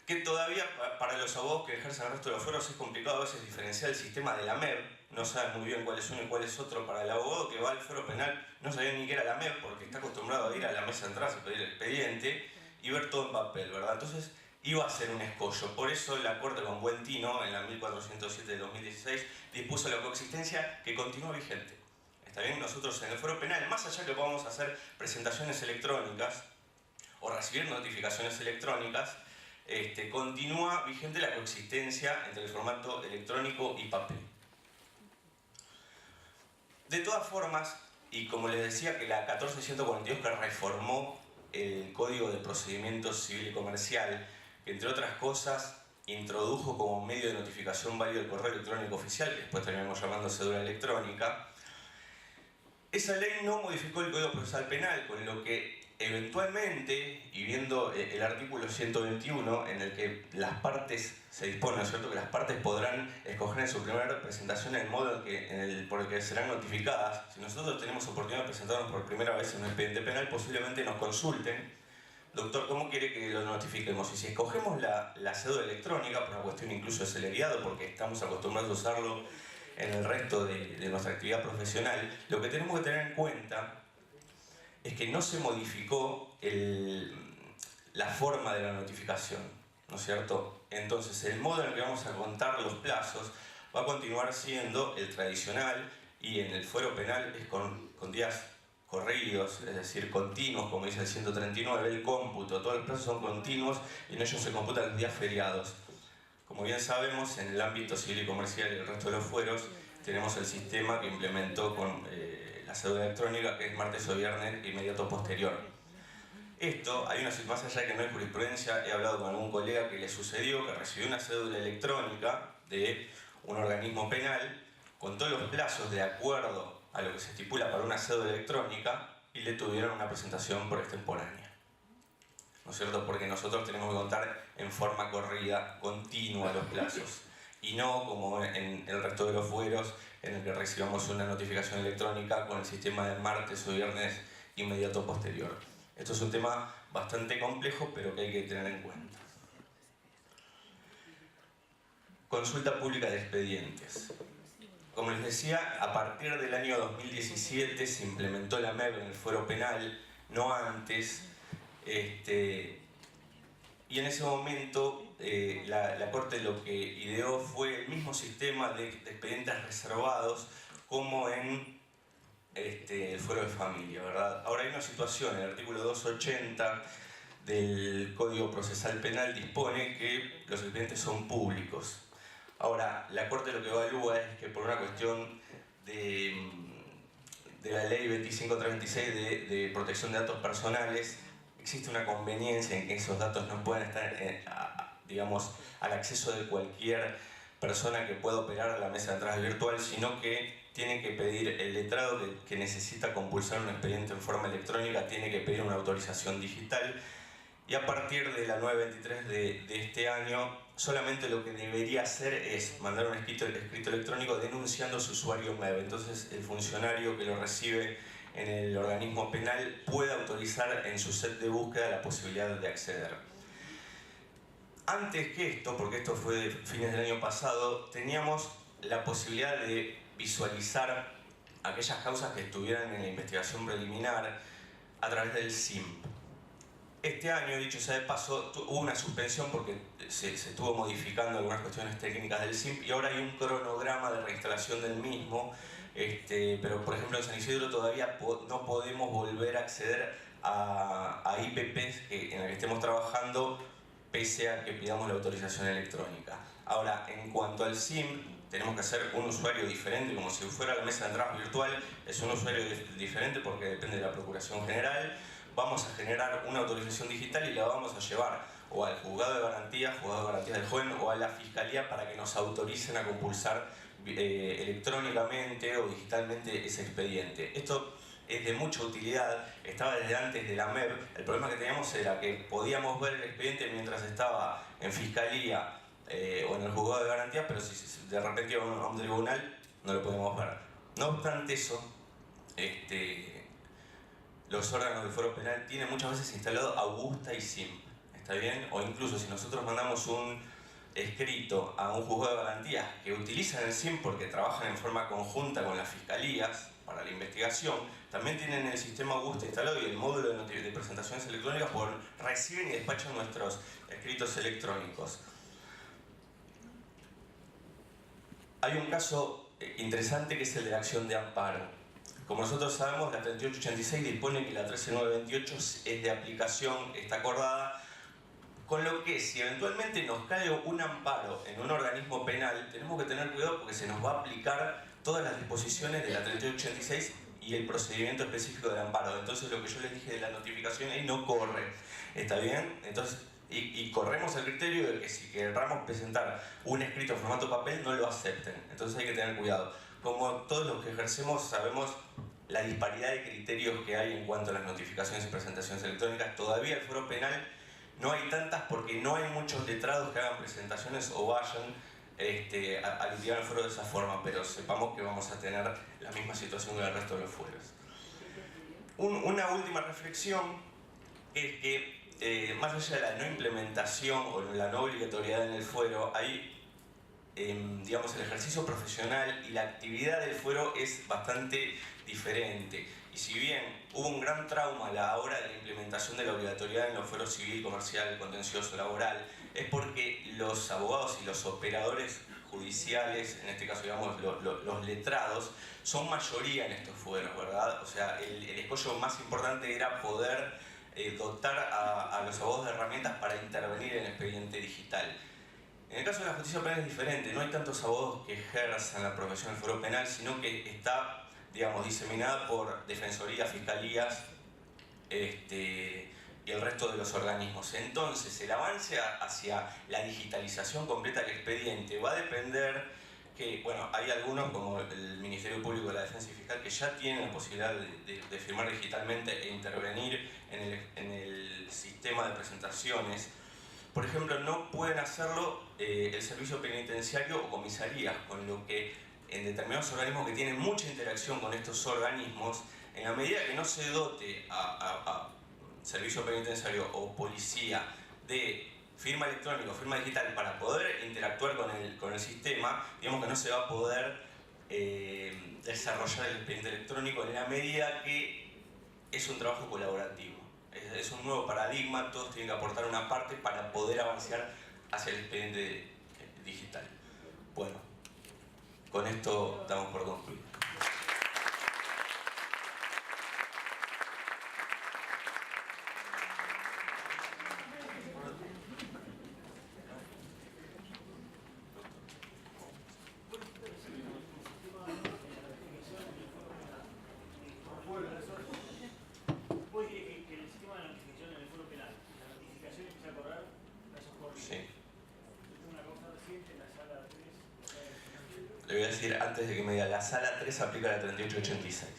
que todavía para los abogados que ejercen el resto de los fueros es complicado a veces diferenciar el sistema de la MEB, no saben muy bien cuál es uno y cuál es otro. Para el abogado que va al fuero penal no sabía ni qué era la MEB porque está acostumbrado a ir a la mesa de entradas y pedir el expediente y ver todo en papel, ¿verdad? Entonces iba a ser un escollo. Por eso la Corte con buen tino, en la 1407 de 2016, dispuso la coexistencia que continúa vigente. Está bien, nosotros en el fuero penal, más allá que podamos hacer presentaciones electrónicas o recibir notificaciones electrónicas, continúa vigente la coexistencia entre el formato electrónico y papel. De todas formas, y como les decía que la 14142 que reformó el Código de Procedimiento Civil y Comercial, que entre otras cosas introdujo como medio de notificación válido el correo electrónico oficial, que después terminamos llamando cédula electrónica, esa ley no modificó el Código Procesal Penal, con lo que eventualmente, y viendo el artículo 121, en el que las partes se dispone, ¿no es cierto?, que las partes podrán escoger en su primera representación el modo por el que serán notificadas. Si nosotros tenemos oportunidad de presentarnos por primera vez en un expediente penal, posiblemente nos consulten: doctor, ¿cómo quiere que lo notifiquemos? Y si escogemos la cédula electrónica, por una cuestión incluso de celeridad, porque estamos acostumbrados a usarlo en el resto de nuestra actividad profesional, lo que tenemos que tener en cuenta es que no se modificó la forma de la notificación, ¿no es cierto? Entonces el modo en el que vamos a contar los plazos va a continuar siendo el tradicional, y en el fuero penal es con días corridos, es decir, continuos, como dice el 139, el cómputo, todos los plazos son continuos y en ellos se computan los días feriados. Como bien sabemos, en el ámbito civil y comercial y el resto de los fueros tenemos el sistema que implementó con la cédula electrónica, que es martes o viernes inmediato posterior. Esto, hay una situación más allá que no hay jurisprudencia. He hablado con algún colega que le sucedió que recibió una cédula electrónica de un organismo penal con todos los plazos de acuerdo a lo que se estipula para una cédula electrónica y le tuvieron una presentación por extemporánea. ¿No es cierto? Porque nosotros tenemos que contar en forma corrida, continua, los plazos. Y no como en el resto de los fueros, en el que recibamos una notificación electrónica con el sistema de martes o viernes inmediato posterior. Esto es un tema bastante complejo, pero que hay que tener en cuenta. Consulta pública de expedientes. Como les decía, a partir del año 2017 se implementó la MEB en el fuero penal, no antes. Y en ese momento la Corte lo que ideó fue el mismo sistema de expedientes reservados como en el fuero de familia, ¿verdad? Ahora hay una situación, el artículo 280 del Código Procesal Penal dispone que los expedientes son públicos. Ahora, la Corte lo que evalúa es que por una cuestión de la ley 25326 de protección de datos personales, existe una conveniencia en que esos datos no puedan estar, digamos, al acceso de cualquier persona que pueda operar la mesa de entradas virtual, sino que tiene que pedir el letrado que necesita compulsar un expediente en forma electrónica, tiene que pedir una autorización digital, y a partir de la 923 de este año, solamente lo que debería hacer es mandar un escrito electrónico denunciando su usuario MEB. Entonces el funcionario que lo recibe en el organismo penal puede autorizar en su set de búsqueda la posibilidad de acceder. Antes que esto, porque esto fue de fines del año pasado, teníamos la posibilidad de visualizar aquellas causas que estuvieran en la investigación preliminar a través del SIMP. Este año, dicho sea de paso, hubo una suspensión porque se estuvo modificando algunas cuestiones técnicas del SIMP y ahora hay un cronograma de reinstalación del mismo, pero por ejemplo en San Isidro todavía no podemos volver a acceder a IPPs en las que estemos trabajando pese a que pidamos la autorización electrónica. Ahora, en cuanto al SIM, tenemos que hacer un usuario diferente, como si fuera la mesa de entradas virtual, es un usuario diferente porque depende de la Procuración General. Vamos a generar una autorización digital y la vamos a llevar o al juzgado de garantías del joven, o a la fiscalía para que nos autoricen a compulsar electrónicamente o digitalmente ese expediente. Esto es de mucha utilidad, estaba desde antes de la MEB. El problema que teníamos era que podíamos ver el expediente mientras estaba en fiscalía o en el juzgado de garantías, pero si de repente iba a un tribunal no lo podíamos ver. No obstante eso, los órganos del Foro Penal tienen muchas veces instalado Augusta y SIM, ¿está bien? O incluso si nosotros mandamos un escrito a un juzgado de garantías que utilizan el SIM porque trabajan en forma conjunta con las fiscalías para la investigación, también tienen el sistema Augusta instalado y el módulo de presentaciones electrónicas reciben y despachan nuestros escritos electrónicos. Hay un caso interesante que es el de la acción de amparo. Como nosotros sabemos, la 3886 dispone que la 13928 es de aplicación, está acordada, con lo que si eventualmente nos cae un amparo en un organismo penal, tenemos que tener cuidado porque se nos va a aplicar todas las disposiciones de la 3886 y el procedimiento específico del amparo. Entonces lo que yo les dije de la notificación ahí no corre, ¿está bien? Entonces, y corremos el criterio de que si querramos presentar un escrito en formato papel no lo acepten. Entonces hay que tener cuidado. Como todos los que ejercemos sabemos la disparidad de criterios que hay en cuanto a las notificaciones y presentaciones electrónicas, todavía el Foro Penal no hay tantas porque no hay muchos letrados que hagan presentaciones o vayan a litigar el foro de esa forma, pero sepamos que vamos a tener la misma situación que el resto de los fueros. Una última reflexión es que más allá de la no implementación o la no obligatoriedad en el fuero, hay, digamos, el ejercicio profesional y la actividad del fuero es bastante diferente. Y si bien hubo un gran trauma a la hora de la implementación de la obligatoriedad en los fueros civil, comercial, contencioso, laboral, es porque los abogados y los operadores judiciales, en este caso digamos los letrados, son mayoría en estos fueros, ¿verdad? O sea, el escollo más importante era poder dotar a los abogados de herramientas para intervenir en el expediente digital. En el caso de la justicia penal es diferente, no hay tantos abogados que ejerzan la profesión del foro penal, sino que está, digamos, diseminada por defensorías, fiscalías y el resto de los organismos. Entonces, el avance hacia la digitalización completa del expediente va a depender que, bueno, hay algunos como el Ministerio Público de la Defensa y Fiscal que ya tienen la posibilidad de firmar digitalmente e intervenir en el sistema de presentaciones. Por ejemplo, no pueden hacerlo el servicio penitenciario o comisarías, con lo que en determinados organismos que tienen mucha interacción con estos organismos, en la medida que no se dote a servicio penitenciario o policía de firma electrónica o firma digital para poder interactuar con el sistema, digamos que no se va a poder desarrollar el expediente electrónico en la medida que es un trabajo colaborativo. Es un nuevo paradigma, todos tienen que aportar una parte para poder avanzar hacia el expediente digital. Bueno, con esto damos por concluido. Le voy a decir antes de que me diga, la sala 3 aplica la 3886.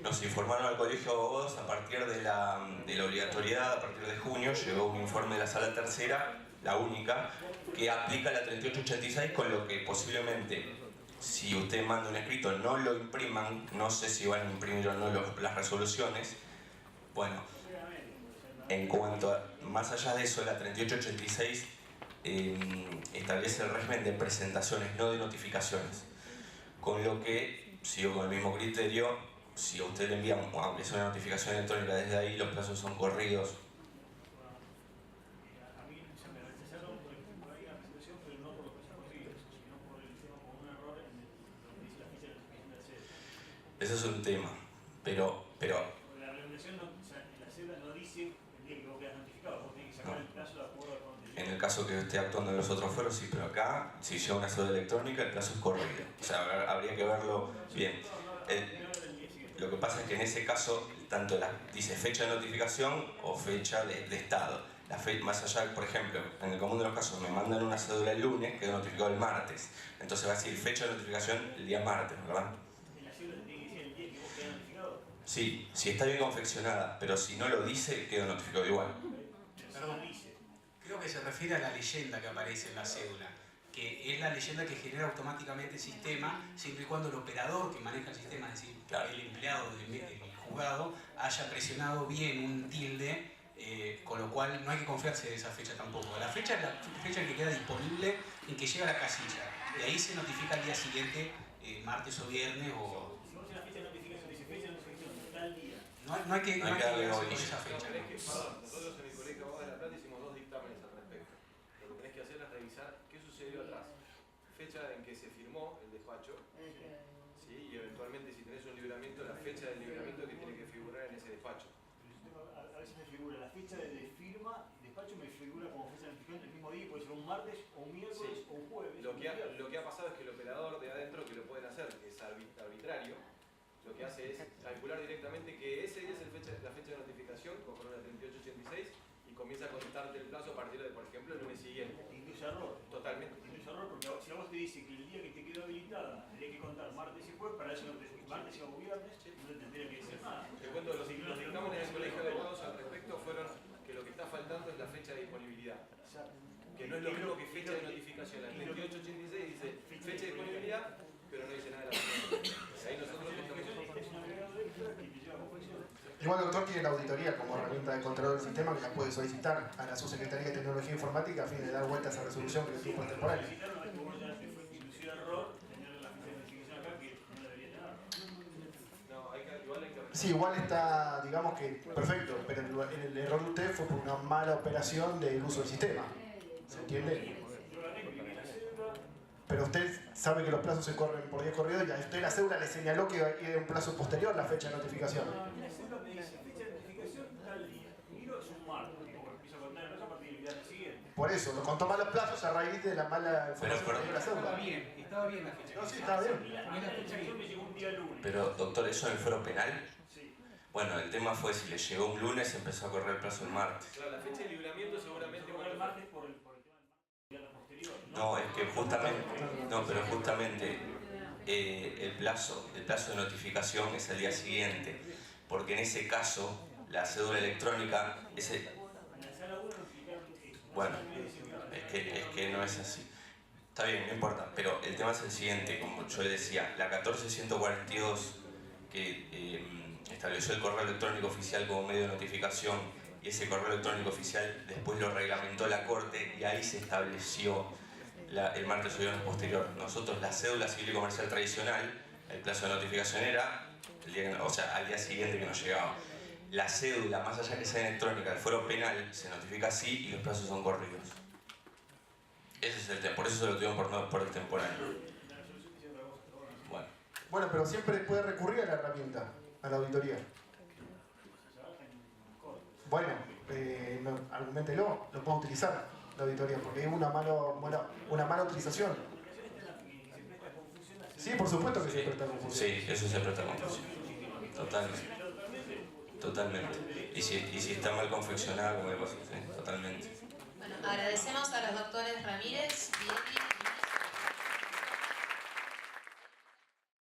Nos informaron al Colegio de Abogados a partir de la obligatoriedad, a partir de junio, llegó un informe de la sala tercera, la única, que aplica la 3886, con lo que posiblemente, si usted manda un escrito, no lo impriman, no sé si van a imprimir o no las resoluciones. Bueno, en cuanto a, más allá de eso, la 3886 establece el régimen de presentaciones, no de notificaciones. Con lo que, sigo con el mismo criterio, si a usted le envían, aunque sea una notificación electrónica desde ahí, los plazos son corridos. A mí se me rechazaron por la presentación, pero no por los plazos corridos, sino por el tema, por un error en lo que dice la ficha de notificación del CED. Ese es un tema, pero La reglamentación, no, o sea, en la CED no dice el día que vos quedas notificado. el caso que esté actuando en los otros foros, sí, pero acá, si lleva una cédula electrónica, el plazo es corrido. O sea, habría que verlo bien. Lo que pasa es que en ese caso, tanto dice fecha de notificación o fecha de estado. Más allá, por ejemplo, en el común de los casos, me mandan una cédula el lunes, quedó notificado el martes. Entonces va a decir fecha de notificación el día martes, ¿verdad? ¿En la cédula tiene que decir el día que vos quedás notificado? Sí, si está bien confeccionada, pero si no lo dice, quedó notificado igual. Perdón, creo que se refiere a la leyenda que aparece en la cédula, que es la leyenda que genera automáticamente el sistema, siempre y cuando el operador que maneja el sistema, es decir, el empleado del juzgado, haya presionado bien un tilde, con lo cual no hay que confiarse de esa fecha tampoco. La fecha es la fecha que queda disponible en que llega a la casilla, y ahí se notifica al día siguiente, martes o viernes o... Si vos en la fecha de notificación dice fecha de notificación tal día. No hay que darle guiarse hoy. por esa fecha. Perdón, nosotros en el Colegio de Abogados de La Plata hicimos 2 dictámenes al respecto. Lo que tenés que hacer es revisar qué sucedió atrás. Fecha en que se firmó el despacho, ¿sí? Y eventualmente si tenés un libramiento, la fecha del libramiento que tiene que figurar en ese despacho. A veces me figura la fecha de firma y despacho me figura como fecha de notificación el mismo día, puede ser un martes o un miércoles o un jueves. Lo que ha pasado es que el operador de adentro, que lo pueden hacer, que es arbitrario, lo que hace es calcular directamente que ese día es la fecha de notificación, conforme a 3886, y comienza a contarte el plazo a partir de, por ejemplo, el lunes siguiente. Induce error. Totalmente. Induce error porque si a vos te dice que el día que te quedó habilitada tenés que contar martes y jueves, para eso no te martes y viernes, no te tendría que decir nada. Te cuento, los dictámenes del Colegio de Abogados al respecto fueron que lo que está faltando es la fecha de disponibilidad. Que no es lo mismo que fecha de notificación. La 3886 dice fecha de disponibilidad, pero no dice nada de la fecha. Ahí nosotros Igual, doctor, tiene la auditoría como herramienta de control del sistema que la puede solicitar a la Subsecretaría de Tecnología Informática a fin de dar vuelta a esa resolución que el tiempo es temporal. Sí, igual está, digamos que perfecto, pero el error de usted fue por una mala operación del uso del sistema. ¿Se entiende? Pero usted sabe que los plazos se corren por día corrido y a usted la cédula le señaló que era un plazo posterior a la fecha de notificación. La cédula me dice fecha de notificación tal día. Miro, es un martes. Empiezo a contar el plazo a partir del día siguiente. Por eso, lo contó mal los plazos a raíz de la mala información de la cédula. Estaba bien la fecha. No, sí, estaba bien. La notificación me llegó un día lunes. Pero, doctor, ¿eso en el fuero penal? Sí. Bueno, el tema fue si le llegó un lunes, empezó a correr el plazo el martes. Claro, la fecha de libramiento seguramente... El martes por el tema del posterior. No, es que justamente, pero justamente el plazo de notificación es el día siguiente, porque en ese caso la cédula electrónica, bueno, es que no es así. Está bien, no importa, pero el tema es el siguiente, como yo le decía, la 14142 que estableció el correo electrónico oficial como medio de notificación y ese correo electrónico oficial después lo reglamentó la Corte y ahí se estableció el martes o viernes posterior. Nosotros, la cédula civil y comercial tradicional, el plazo de notificación era al día siguiente que nos llegaba. La cédula, más allá que sea electrónica, el fuero penal se notifica así y los plazos son corridos. Ese es el tema, por eso se lo tuvieron por el temporal. Bueno, pero siempre puede recurrir a la herramienta, a la auditoría. Bueno, argumentelo, lo puedo utilizar la auditoría, porque es una mala utilización. Sí, por supuesto que se presta a confusión. Sí, eso se presta a confusión. Totalmente. Y si está mal confeccionada, como le pasó, sí, totalmente. Bueno, agradecemos a los doctores Ramírez, Vieri